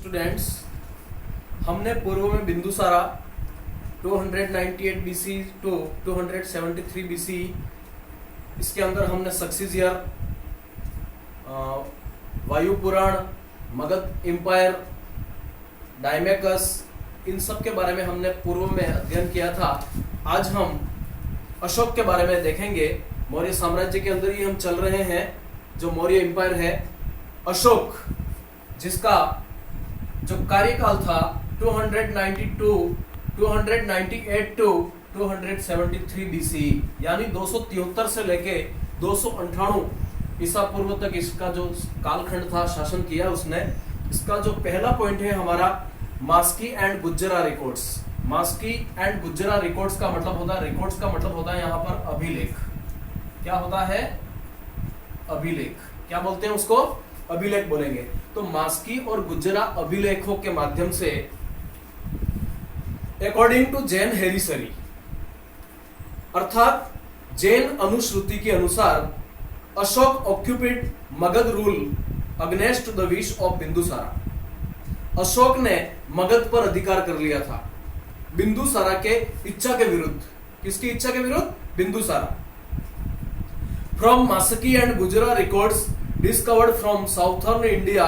Students, हमने पूर्व में बिंदुसारा 298 बीसी टू 273 बीसी, इसके अंदर हमने सक्सीसियर, वायु पुराण, मगध एम्पायर, डायमेकस, इन सब के बारे में हमने पूर्व में अध्ययन किया था। आज हम अशोक के बारे में देखेंगे। मौर्य साम्राज्य के अंदर ही हम चल रहे हैं। जो मौर्य एम्पायर है, अशोक, जिसका जो कार्यकाल था 298 टू 273 बीसी, यानी 273 से लेके 298 ईसा पूर्व तक इसका जो कालखंड था, शासन किया उसने। इसका जो पहला पॉइंट है हमारा, Maski and Gujjara records. Maski and Gujjara records का मतलब होता है, रिकॉर्ड्स का मतलब होता है यहाँ पर अभिलेख। क्या होता है? अभिलेख। क्या बोलते हैं उसको? अभिलेख बोलेंगे। तो मास्की और गुज्जरा अभिलेखों के माध्यम से, अकॉर्डिंग टू जैन हेरिसरी, अर्थात जैन अनुश्रुति के अनुसार, Ashoka occupied Magadha rule against the wish of Bindusara. Ashoka ने मगध पर अधिकार कर लिया था बिंदुसारा के इच्छा के विरुद्ध। किसकी इच्छा के विरुद्ध? बिंदुसारा। फ्रॉम मास्की एंड गुजरा records discovered from southern India,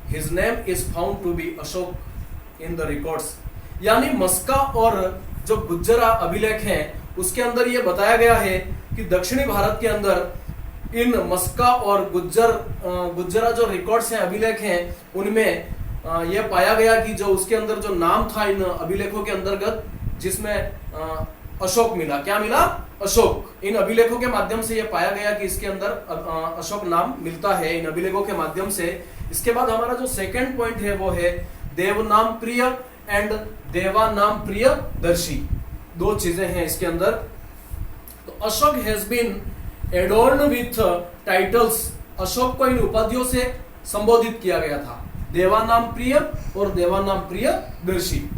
his name is found to be Ashok in the records। यानी मस्का और जो गुज्जरा अभिलेख हैं, उसके अंदर ये बताया गया है कि दक्षिणी भारत के अंदर इन मस्का और गुज्जरा जो रिकॉर्ड्स हैं, अभिलेख हैं, उनमें यह पाया गया कि जो उसके अंदर जो नाम था इन अभिलेखों के अंतर्गत, जिसमें अशोक मिला। क्या मिला? अशोक। इन अभिलेखों के माध्यम से यह पाया गया कि इसके अंदर अशोक नाम मिलता है इन अभिलेखों के माध्यम से। इसके बाद हमारा जो सेकंड पॉइंट है वो है देवनाम प्रिय एंड देवानाम प्रिय दर्शी। दो चीजें हैं इसके अंदर। तो Ashok has been adorned with titles. Ashok को इन उपाधियों से संबोधित किया गया था, देवानाम प्रिय और देवानाम प्रिय दर्शी।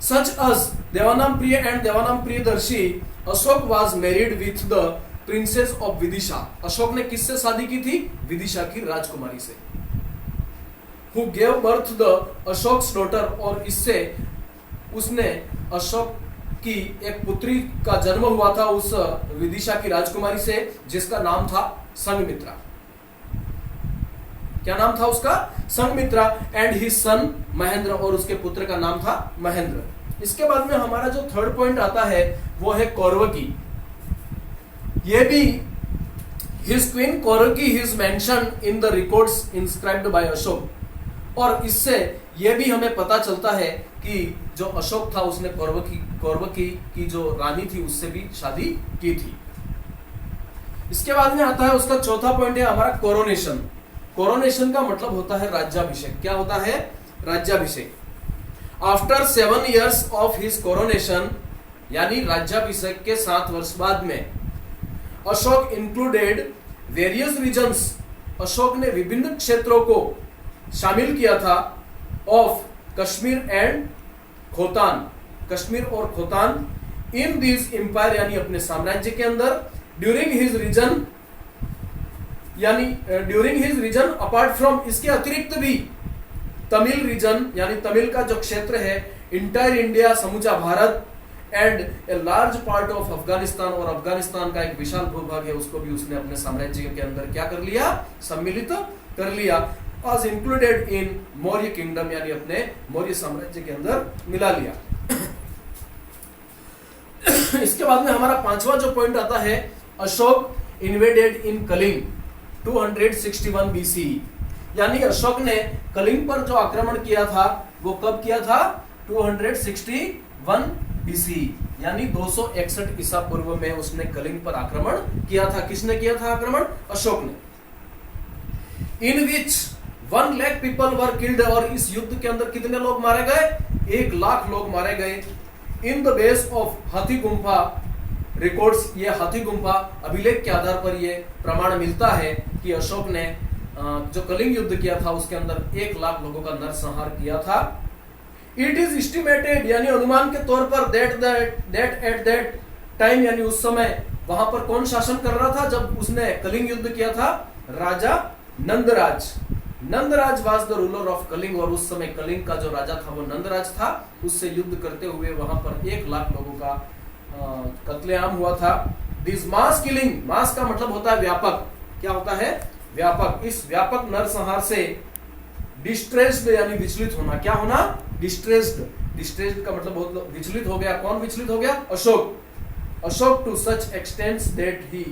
Such as देवानाम प्रिय and देवानाम Priyadarshi, Ashok was married with the princess of Vidisha. Ashok ने किससे शादी की थी? विदिशा की राजकुमारी से। Who gave birth the Ashok's daughter, और इससे उसने अशोक की एक पुत्री का जन्म हुआ था उस विदिशा की राजकुमारी से, जिसका नाम था संघमित्रा। क्या नाम था उसका? Sanghamitra. And his son Mahendra, और उसके पुत्र का नाम था महेंद्र। इसके बाद में हमारा जो थर्ड पॉइंट आता है वो है कौरवकी। ये भी his queen Kaurvaki is mentioned in the records inscribed by Ashoka. और इससे यह भी हमें पता चलता है कि जो अशोक था उसने कौरवकी की जो रानी थी उससे भी शादी की थी। इसके बाद में आता है उसका चौथा पॉइंट है हमारा कोरोनेशन। कोरोनेशन का मतलब होता है राज्याभिषेक। क्या होता है? राज्याभिषेक। After 7 years of his coronation, यानी राज्याभिषेक के 7 वर्ष बाद में, Ashok included various regions. Ashok ने विभिन्न क्षेत्रों को शामिल किया था ऑफ कश्मीर एंड खोतान। कश्मीर और खोतान इन दिस एम्पायर, यानी अपने साम्राज्य के अंदर। ड्यूरिंग हिज रीजन, यानी during his reign apart from, इसके अतिरिक्त भी तमिल रीजन, यानी तमिल का जो क्षेत्र है, इंटायर इंडिया, समूचा Bharat, and a large part of Afghanistan, और अफगानिस्तान का एक विशाल भूभाग है, उसको भी उसने अपने साम्राज्य के अंदर क्या कर लिया? सम्मिलित कर लिया। Was included in Maurya kingdom, यानी अपने मौर्य साम्राज्य के अंदर मिला लिया। इसके बाद में हमारा पांचवा जो पॉइंट आता है, अशोक इन्वेडेड इन कलिंग 261 बीसी। यानी अशोक ने कलिंग पर जो आक्रमण किया था वो कब किया था? 261 बीसी, यानी 261 ईसा पूर्व में उसने कलिंग पर आक्रमण किया था। किसने किया था आक्रमण? अशोक ने। इन विच 1 लाख पीपल वर किल्ड, और इस युद्ध के अंदर कितने लोग मारे गए? 1 लाख लोग मारे गए। इन द बेस ऑफ हाथी गुम्फा रिकॉर्ड्स, ये हाथी गुम्फा अभिलेख के आधार पर यह प्रमाण मिलता है कि अशोक ने जो कलिंग युद्ध किया था उसके अंदर 1 लाख लोगों का नरसंहार किया था। इट इज एस्टिमेटेड, यानी अनुमान के तौर पर, दैट एट दैट टाइम, यानी उस समय वहां पर कौन शासन कर रहा था जब उसने कलिंग युद्ध किया था? राजा Nandraj. Nandraj was the ruler of Kalinga, और उस समय कलिंग का जो राजा था वो नंदराज था। उससे युद्ध करते हुए वहां पर 1 लाख लोगों का कत्लेआम हुआ था। दिस मास किलिंग, मास का मतलब होता है व्यापक, क्या होता है? व्यापक। इस व्यापक नरसंहार से डिस्ट्रेस्ड यानी विचलित होना, क्या होना? डिस्ट्रेस्ड। डिस्ट्रेस्ड का मतलब विचलित हो गया। कौन विचलित हो गया? Ashoka. Ashoka to such extents that he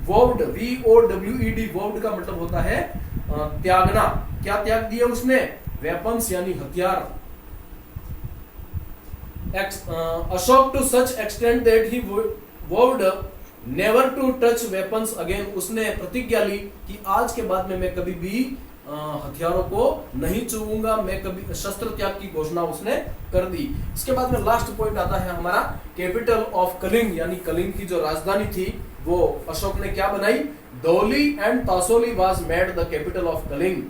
vowed, VOWED, vowed का मतलब होता है त्यागना। क्या त्याग दिया उसने? वेपन्स यानी हथियार। Ashoka to such extent that he vowed never to touch weapons again, उसने प्रतिज्ञा ली कि आज के बाद में मैं कभी भी हथियारों को नहीं छूऊंगा, मैं कभी शस्त्र त्याग की घोषणा उसने कर दी। इसके बाद में लास्ट पॉइंट आता है हमारा कैपिटल ऑफ कलिंग, यानी कलिंग की जो राजधानी थी वो अशोक ने क्या बनाई? Dhauli and Tosali was made the capital of Kalinga.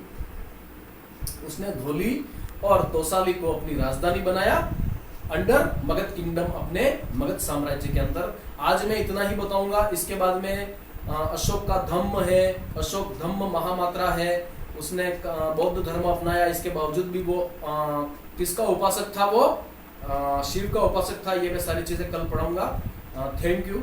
उसने धौली और तौसाली को अपनी राजधानी बनाया अंडर मगध किंगडम, अपने मगध साम्राज्य के अंदर। आज मैं इतना ही बताऊंगा। इसके बाद में अशोक का धम्म है, अशोक धम्म महामात्रा है, उसने बौद्ध धर्म अपनाया, इसके बावजूद भी वो किसका उपासक था? वो शिव का उपासक था। ये मैं सारी चीजें कल पढ़ाऊंगा। Thank you.